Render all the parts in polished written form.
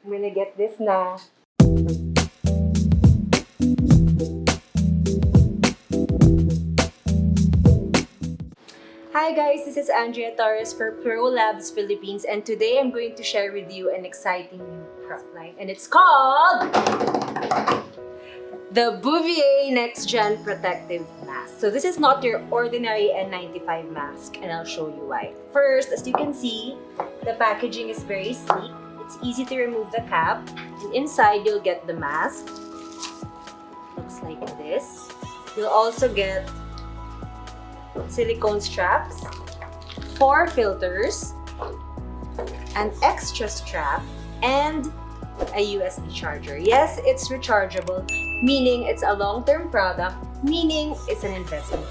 I'm gonna get this na. Hi guys, this is Andrea Torres for Prolabs Philippines, and today I'm going to share with you an exciting new product line, and it's called the BOUVIER Next Gen Protective Mask. So this is not your ordinary N95 mask, and I'll show you why. First, as you can see, the packaging is very sleek. It's easy to remove the cap, and inside you'll get the mask. Looks like this. You'll also get silicone straps, 4 filters, an extra strap, and a USB charger. Yes, it's rechargeable, meaning it's a long-term product, meaning it's an investment.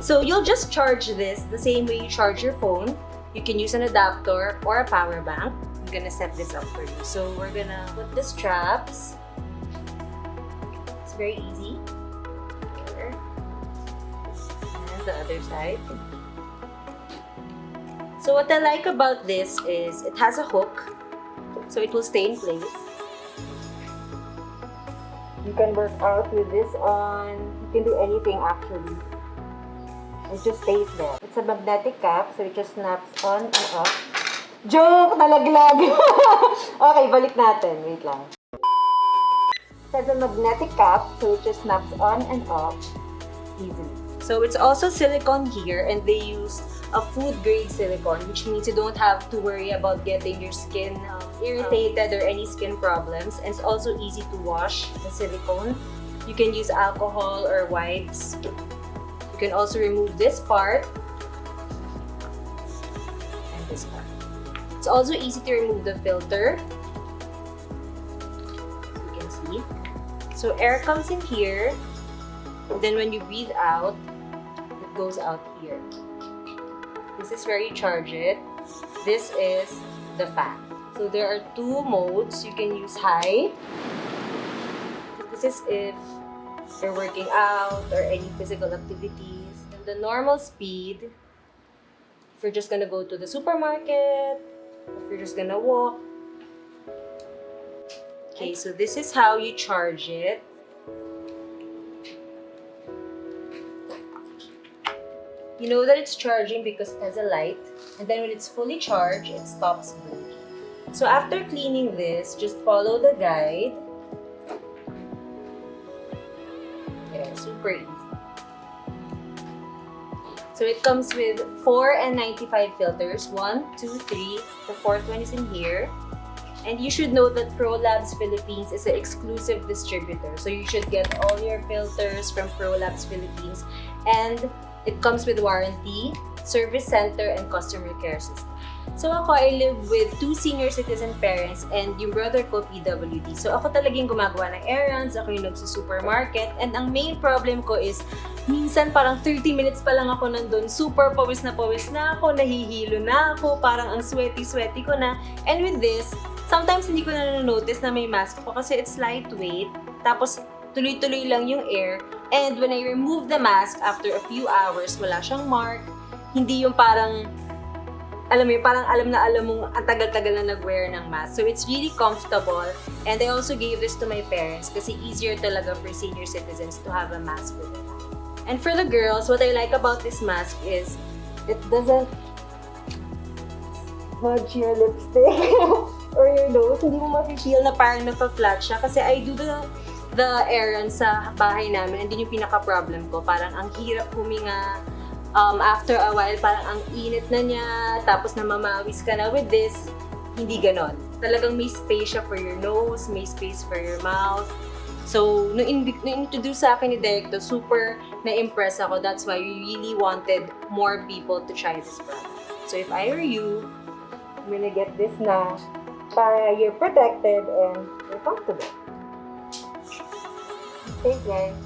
So you'll just charge this the same way you charge your phone. You can use an adapter or a power bank. I'm gonna set this up for you. So we're gonna put the straps. It's very easy. Here. And the other side. So what I like about this is it has a hook, so it will stay in place. You can work out with this on. You can do anything actually. It just stays there. It's a magnetic cap, so it just snaps on and off. Joke! Nalaglag! Okay, balik natin. Wait lang. It has a magnetic cap, so it just snaps on and off easily. So it's also silicone here, and they use a food-grade silicone, which means you don't have to worry about getting your skin irritated or any skin problems. And it's also easy to wash the silicone. You can use alcohol or wipes. You can also remove this part and this part. It's also easy to remove the filter. As you can see. So air comes in here, and then when you breathe out, it goes out here. This is where you charge it. This is the fan. So there are 2 modes. You can use high. This is if you're working out or any physical activities. And the normal speed, if you're just gonna go to the supermarket, if you're just gonna walk. Okay, so this is how you charge it. You know that it's charging because it has a light, and then when it's fully charged, it stops blinking. So after cleaning this, just follow the guide. Yeah, super easy. So it comes with 4 N95 filters. 1, 2, 3. The 4th one is in here. And you should know that Prolabs Philippines is an exclusive distributor. So you should get all your filters from Prolabs Philippines. And it comes with warranty, service center, and customer care system. So ako, I live with 2 senior citizen parents and yung brother ko, PWD. So ako talagang gumagawa ng errands, ako yung nagsusupermarket. And ang main problem ko is, minsan parang 30 minutes pa lang ako nandun, super pawis na ako, nahihilo na ako, parang ang sweaty ko na. And with this, sometimes hindi ko na notice na may mask ko kasi it's lightweight. Tapos, tuloy-tuloy lang yung air. And when I remove the mask after a few hours, wala siyang mark. Hindi yung parang, alam mo yun, parang alam mong ang tagal-tagal na nag-wear ng mask. So it's really comfortable. And I also gave this to my parents kasi easier talaga for senior citizens to have a mask with them. And for the girls, what I like about this mask is it doesn't smudge your lipstick or your nose. Hindi mo ma-feel na parang napa-flat siya kasi I do the errands sa bahay namin, and din yung pinaka-problem ko. Parang ang hirap huminga. After a while, parang ang init na niya, tapos namamawis ka na. With this, hindi ganon. Talagang may space siya for your nose, may space for your mouth. So, nung introduce sa akin ni Directo, super na-impress ako. That's why we really wanted more people to try this product. So, if I were you, I'm gonna get this na para you're protected and you're comfortable. Thanks, guys.